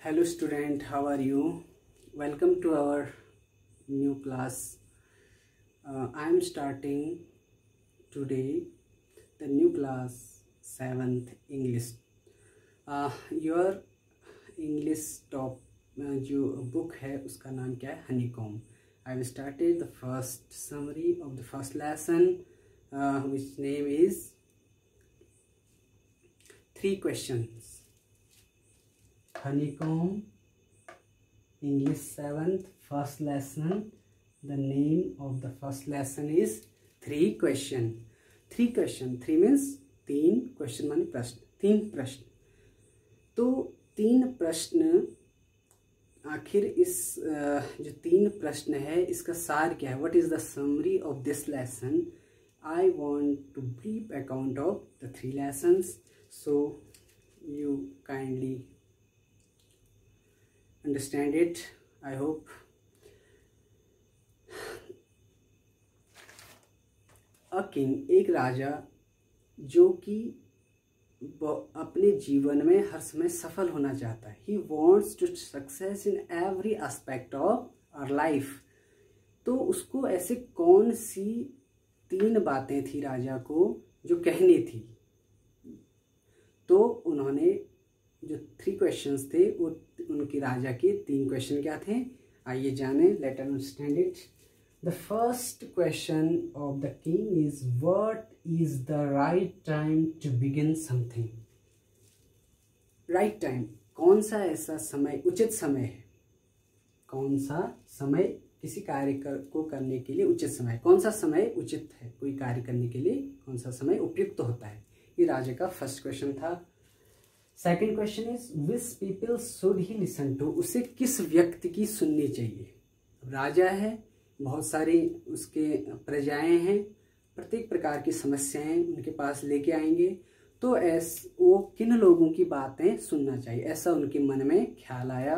Hello student, how are you? Welcome to our new class. I am starting today the new class 7th English. Your English top जो book है उसका नाम क्या है? Honeycomb. I have started the first summary of the first lesson, which name is 3 questions. Honeycomb, English 7th, first lesson. The name of the first lesson is 3 question. 3 question, 3 means 3 question माने प्रश्न, 3 प्रश्न. तो 3 प्रश्न आखिर इस जो 3 प्रश्न है इसका सार क्या है? What is the summary of this lesson? I want to brief account of the 3 lessons, so you kindly understand it. I hope. A king, एक राजा जो कि अपने जीवन में हर समय सफल होना चाहता है. He wants to success in every aspect of our life. तो उसको ऐसे कौन सी 3 बातें थी राजा को जो कहनी थी? तो उन्होंने जो 3 क्वेश्चंस थे वो उनकी राजा के 3 क्वेश्चन क्या थे? आइए जाने. Let us understand it. The first question of the king is what is the right time to begin something. Right time, कौन सा ऐसा समय, उचित समय है? कौन सा समय किसी कार्य को करने के लिए उचित समय? कौन सा समय उचित है कोई कार्य करने के लिए? कौन सा समय उपयुक्त होता है? ये राजा का फर्स्ट क्वेश्चन था. Second question is which people should he listen to. उसे किस व्यक्ति की सुननी चाहिए? राजा है, बहुत सारी उसके प्रजाएं हैं, प्रत्येक प्रकार की समस्याएं उनके पास लेके आएंगे, तो वो किन लोगों की बातें सुनना चाहिए, ऐसा उनके मन में ख्याल आया.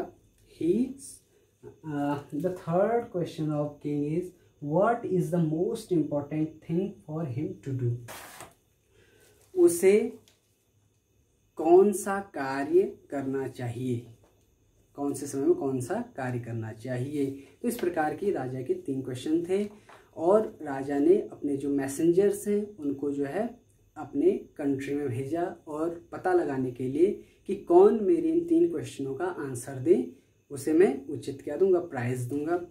The third question of king is what is the most important thing for him to do. उसे कौन सा कार्य करना चाहिए, कौन से समय में कौन सा कार्य करना चाहिए. तो इस प्रकार की राजा के 3 क्वेश्चन थे और राजा ने अपने जो मैसेंजर्स हैं उनको जो है अपने कंट्री में भेजा और पता लगाने के लिए कि कौन मेरे इन 3 क्वेश्चनों का आंसर दे, उसे मैं उचित क्या दूंगा, प्राइज दूंगा.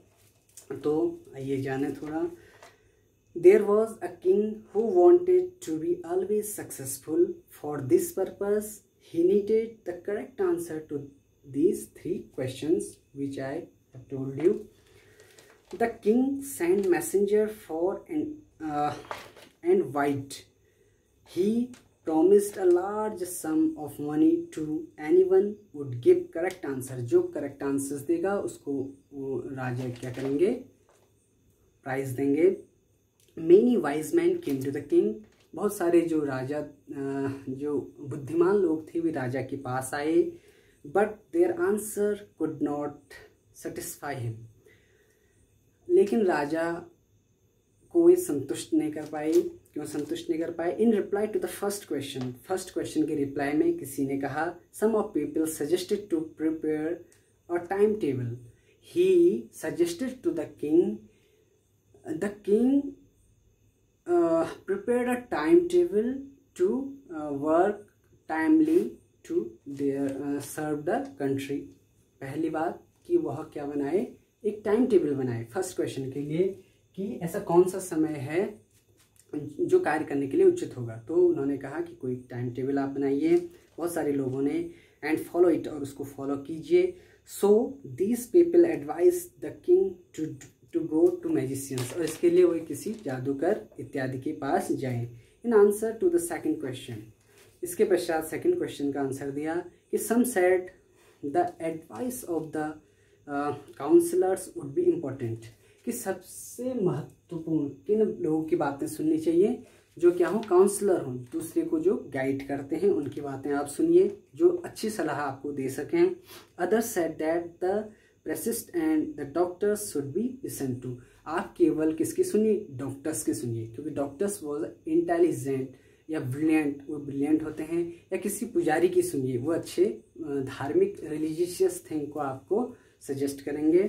तो आइए जाने थोड़ा. There was a king who wanted to be always successful. For this purpose, he needed the correct answer to these 3 questions, which I have told you. The king sent messenger far and wide. He promised a large sum of money to anyone who would give correct answer. जो correct answers देगा उसको राजा क्या करेंगे, prize देंगे. Many wise men came to the king. बहुत सारे जो राजा जो बुद्धिमान लोग थे वे राजा के पास आए. But their answer could not satisfy him. लेकिन राजा को ये संतुष्ट नहीं कर पाए. क्यों संतुष्ट नहीं कर पाए? In reply to the first question के रिप्लाई में किसी ने कहा some of people suggested to prepare a timetable. He suggested to the king. The king prepared a timetable to work timely to serve the country. पहली बात कि वह क्या बनाए, एक टाइम टेबल बनाए फर्स्ट क्वेश्चन के लिए कि ऐसा कौन सा समय है जो कार्य करने के लिए उचित होगा. तो उन्होंने कहा कि कोई टाइम टेबल आप बनाइए. बहुत सारे लोगों ने एंड फॉलो इट, और उसको फॉलो कीजिए. So these people advise the king to go to magicians. और इसके लिए वो किसी जादूगर इत्यादि के पास जाएं. In answer to the second question, इसके पश्चात सेकंड क्वेश्चन का आंसर दिया कि some said the advice of the counsellors would be important. कि सबसे महत्वपूर्ण किन लोगों की बातें सुननी चाहिए? जो क्या हो, काउंसलर हो, दूसरे को जो गाइड करते हैं उनकी बातें आप सुनिए, जो अच्छी सलाह आपको दे सकें. Other said that the priests and the doctors should be listen to. आप केवल किसकी सुनिए? डॉक्टर्स की सुनिए, क्योंकि डॉक्टर्स वॉज इंटेलिजेंट या ब्रिलियंट, वो ब्रिलियंट होते हैं, या किसी पुजारी की सुनिए, वो अच्छे धार्मिक रिलीजियस थिंग को आपको सजेस्ट करेंगे।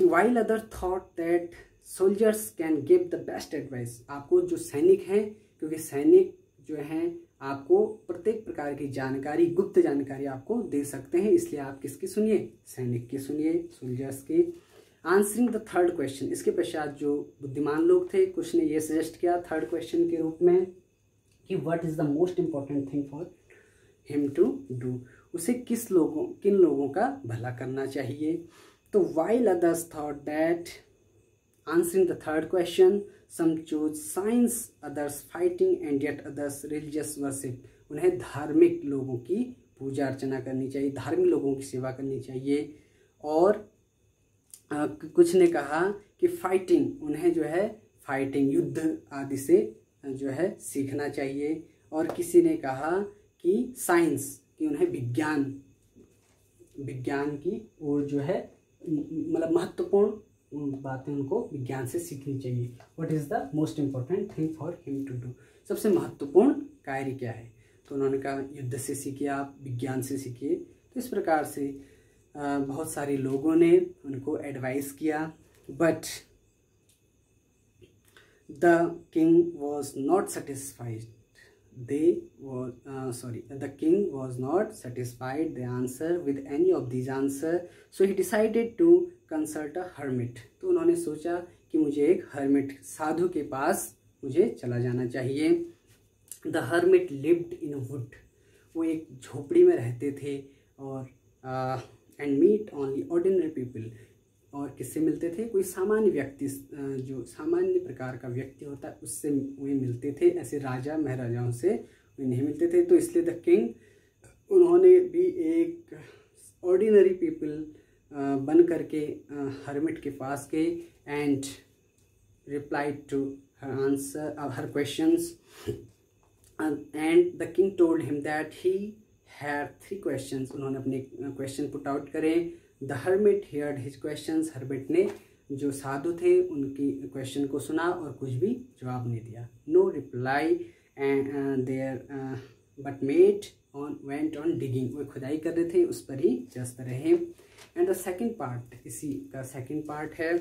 While other thought that soldiers can give the best advice, आपको जो सैनिक हैं, क्योंकि सैनिक जो हैं आपको प्रत्येक प्रकार की जानकारी, गुप्त जानकारी आपको दे सकते हैं, इसलिए आप किसकी सुनिए, सैनिक की सुनिए, सोल्जर्स की। आंसरिंग द थर्ड क्वेश्चन, इसके पश्चात जो बुद्धिमान लोग थे कुछ ने ये सजेस्ट किया थर्ड क्वेश्चन के रूप में कि what is the most important thing for him to do, उसे किन लोगों का भला करना चाहिए। तो while others thought that answering the third question some choose science, others fighting and yet others religious worship, उन्हें धार्मिक लोगों की पूजा अर्चना करनी चाहिए, धार्मिक लोगों की सेवा करनी चाहिए। और कुछ ने कहा कि फाइटिंग, उन्हें जो है फाइटिंग, युद्ध आदि से जो है सीखना चाहिए। और किसी ने कहा कि साइंस, कि उन्हें विज्ञान की ओर जो है मतलब महत्वपूर्ण बातें उनको विज्ञान से सीखनी चाहिए। What is the most important thing for him to do, सबसे महत्वपूर्ण कार्य क्या है, तो उन्होंने कहा युद्ध से सीखिए, आप विज्ञान से सीखिए। तो इस प्रकार से बहुत सारे लोगों ने उनको एडवाइस किया, but the king was not satisfied, the king was not satisfied the answer with any of these answer, so he decided to consult a hermit। तो उन्होंने सोचा कि मुझे एक hermit, साधु के पास मुझे चला जाना चाहिए। The hermit lived in a wood, वो एक झोपड़ी में रहते थे, और and meet only ordinary people, और किससे मिलते थे, कोई सामान्य व्यक्ति, जो सामान्य प्रकार का व्यक्ति होता है उससे वे मिलते थे, ऐसे राजा महाराजाओं से वे नहीं मिलते थे। तो इसलिए द किंग, उन्होंने भी एक ऑर्डिनरी पीपल बन करके हर्मिट के पास गए and replied to her questions, and the king told him that he had 3 questions, उन्होंने अपने क्वेश्चन पुट आउट करे। The hermit heard his questions, hermit ने जो साधु थे उनकी क्वेश्चन को सुना और कुछ भी जवाब नहीं दिया। No reply there but made on went on digging, वो खुदाई कर रहे थे, उस पर ही व्यस्त रहे। एंड द सेकेंड पार्ट, इसी का सेकेंड पार्ट है,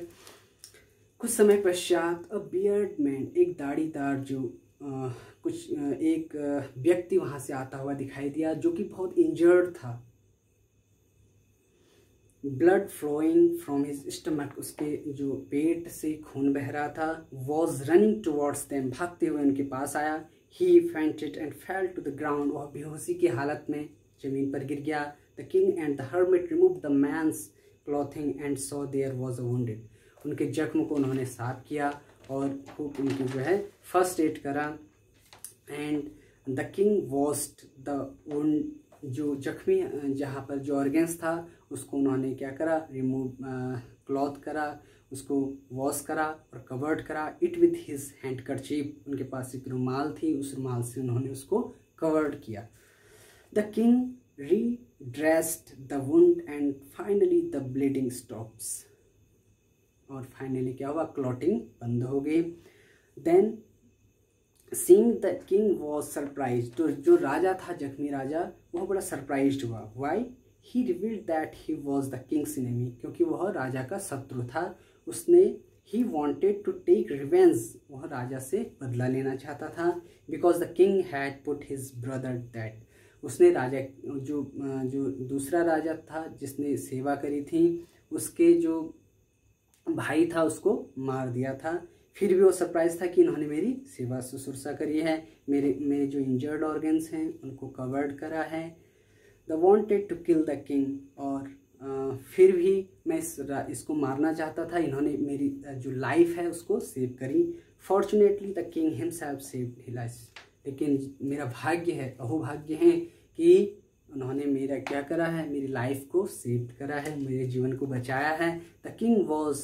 कुछ समय पश्चात अ बियर्ड मैन, एक दाढ़ीदार जो एक व्यक्ति वहाँ से आता हुआ दिखाई दिया, जो कि बहुत इंजर्ड था। Blood flowing from his stomach, उसके जो पेट से खून बह रहा था। वॉज रनिंग टुवर्ड्स देम, भागते हुए उनके पास आया। He fainted and fell to the ground, वह बेहोशी की हालत में जमीन पर गिर गया। The king and the hermit remove the man's clothing and saw there was a wounded, उनके जख्म को उन्होंने साफ किया और खूब उनकी जो है फर्स्ट एड करा। And the king washed the wound, जो जख्मी जहाँ पर जो ऑर्गन्स था उसको उन्होंने क्या करा, रिमूव क्लॉथ करा, उसको वॉश करा और कवर्ड करा इट विथ हिज हैंडकरचीफ, उनके पास एक रुमाल थी, उस रुमाल से उन्होंने उसको कवर्ड किया। The king redressed the wound and finally the bleeding stops, और फाइनली क्या हुआ, क्लॉटिंग बंद हो गई। Then seeing the king was surprise, तो जो राजा था, जख्मी राजा, वह बड़ा सरप्राइज्ड हुआ। Why? He revealed that he was the king's enemy, क्योंकि वह राजा का शत्रु था। उसने ही वॉन्टेड टू टेक रिवेंज, वह राजा से बदला लेना चाहता था। Because the king had put his brother dead, उसने राजा जो दूसरा राजा था जिसने सेवा करी थी, उसके जो भाई था उसको मार दिया था। फिर भी वो सरप्राइज था कि इन्होंने मेरी सेवा शुश्रूषा करी है, मेरे जो इंजर्ड ऑर्गन्स हैं उनको कवर्ड करा है। The wanted to kill the king, और फिर भी मैं इसको मारना चाहता था, इन्होंने मेरी जो लाइफ है उसको सेव करी। Fortunately the king himself saved his life, लेकिन मेरा भाग्य है, अहोभाग्य है कि उन्होंने मेरा क्या करा है, मेरी लाइफ को सेव करा है, मेरे जीवन को बचाया है। The king was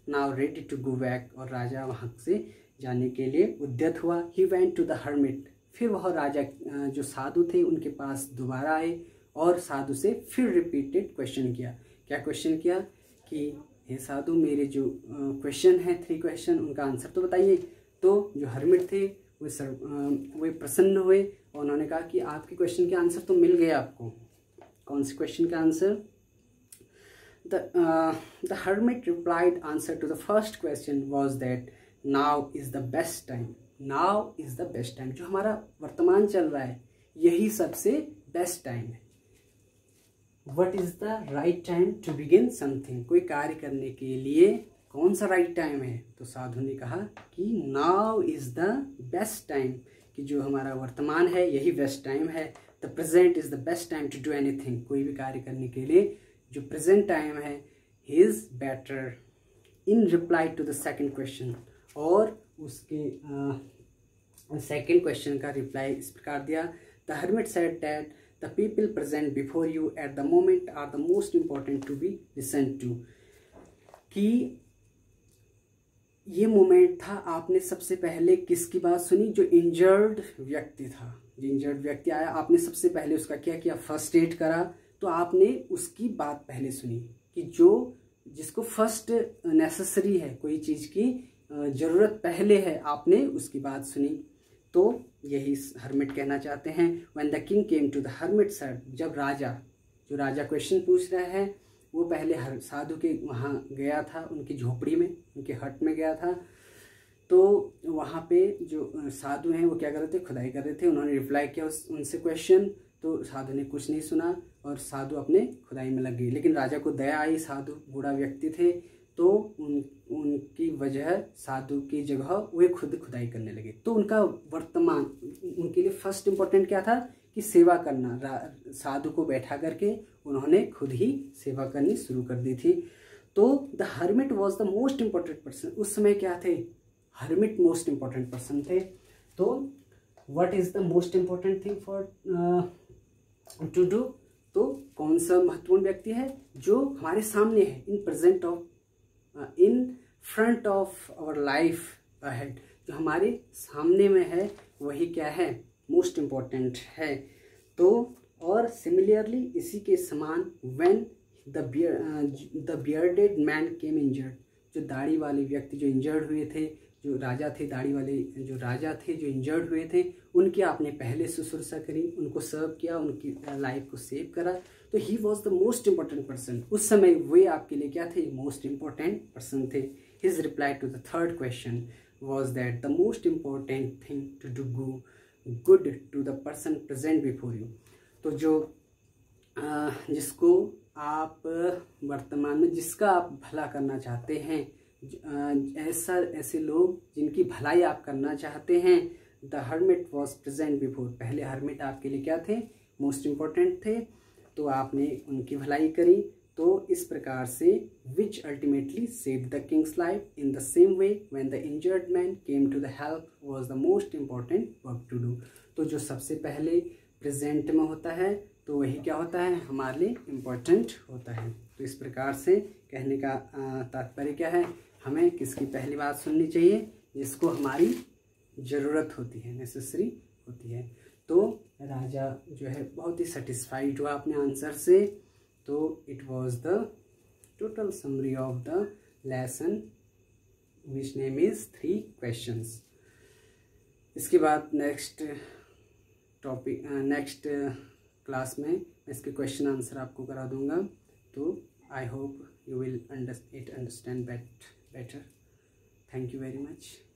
now ready to go back, और राजा वहाँ से जाने के लिए उद्यत हुआ। He went to the hermit, फिर वह राजा जो साधु थे उनके पास दोबारा आए और साधु से फिर रिपीटेड क्वेश्चन किया। क्या क्वेश्चन किया कि हे साधु, मेरे जो क्वेश्चन हैं 3 क्वेश्चन, उनका आंसर तो बताइए। तो जो हर्मिट थे वे प्रसन्न हुए और उन्होंने कहा कि आपके क्वेश्चन के आंसर तो मिल गए आपको। कौन से क्वेश्चन का answer? The hermit replied answer to the first question was that now is the best time. Now is the best time. जो हमारा वर्तमान चल रहा है यही सबसे बेस्ट टाइम है। What is the right time to begin something? कोई कार्य करने के लिए कौन सा राइट टाइम है? तो साधु ने कहा कि now is the best time, कि जो हमारा वर्तमान है यही बेस्ट टाइम है। The present is the best time to do anything. कोई भी कार्य करने के लिए जो प्रेजेंट टाइम है is better. In reply to the second question, और उसके सेकेंड क्वेश्चन का रिप्लाई इस प्रकार दिया। The hermit said that the people present before you at the moment are the most important to be listened to. कि ये moment था, आपने सबसे पहले किसकी बात सुनी? जो इंजर्ड व्यक्ति था, जो इंजर्ड व्यक्ति आया, आपने सबसे पहले उसका क्या किया? फर्स्ट एड करा। तो आपने उसकी बात पहले सुनी कि जिसको फर्स्ट नेसेसरी है, कोई चीज़ की ज़रूरत पहले है, आपने उसकी बात सुनी। तो यही हर्मिट कहना चाहते हैं। When the king came to the hermit sir, जब जो राजा क्वेश्चन पूछ रहा है वो पहले साधु के वहाँ गया था, उनकी झोपड़ी में, उनके हट में गया था। तो वहाँ पे जो साधु हैं वो क्या कर रहे थे? खुदाई कर रहे थे। उन्होंने रिप्लाई किया उनसे क्वेश्चन, तो साधु ने कुछ नहीं सुना और साधु अपने खुदाई में लग गई। लेकिन राजा को दया आई, साधु बूढ़ा व्यक्ति थे, तो उनकी वजह साधु की जगह वे खुद खुदाई करने लगे। तो उनका वर्तमान, उनके लिए फर्स्ट इम्पोर्टेंट क्या था? कि सेवा करना। साधु को बैठा करके उन्होंने खुद ही सेवा करनी शुरू कर दी थी। तो the hermit was the most important person. उस समय क्या थे? हर्मिट मोस्ट इम्पोर्टेंट पर्सन थे। तो what is the most important thing for to do? तो कौन सा महत्वपूर्ण व्यक्ति है? जो हमारे सामने है, in front of our life ahead, जो हमारे सामने में है वही क्या है? मोस्ट इम्पोर्टेंट है। तो और सिमिलरली इसी के समान when the bearded man came injured, जो दाढ़ी वाले व्यक्ति जो इंजर्ड हुए थे, जो राजा थे, दाढ़ी वाले जो राजा थे जो इंजर्ड हुए थे, उनकी आपने पहले शुश्रूषा करी, उनको सर्व किया, उनकी लाइफ को सेव करा। तो he was the most important person. उस समय वे आपके लिए क्या थे? मोस्ट इम्पोर्टेंट पर्सन थे। His reply to the third question was that the most important thing to do good to the person present before you. तो जिसको आप वर्तमान में, जिसका आप भला करना चाहते हैं, ऐसे लोग जिनकी भलाई आप करना चाहते हैं। The hermit was present before, पहले हर्मिट आपके लिए क्या थे? मोस्ट इम्पोर्टेंट थे। तो आपने उनकी भलाई करी। तो इस प्रकार से which ultimately save the king's life in the same way when the injured man came to the help was the most important work to do. तो जो सबसे पहले प्रेजेंट में होता है तो वही क्या होता है? हमारे लिए इम्पोर्टेंट होता है। तो इस प्रकार से कहने का तात्पर्य क्या है? हमें किसकी पहली बात सुननी चाहिए? जिसको हमारी ज़रूरत होती है, नेसेसरी होती है। तो राजा जो है बहुत ही सेटिस्फाइड हुआ अपने आंसर से। तो it was the total summary of the lesson which name is 3 questions. इसके बाद नेक्स्ट क्लास में इसके क्वेश्चन आंसर आपको करा दूंगा। तो I hope you will understand better. Thank you very much.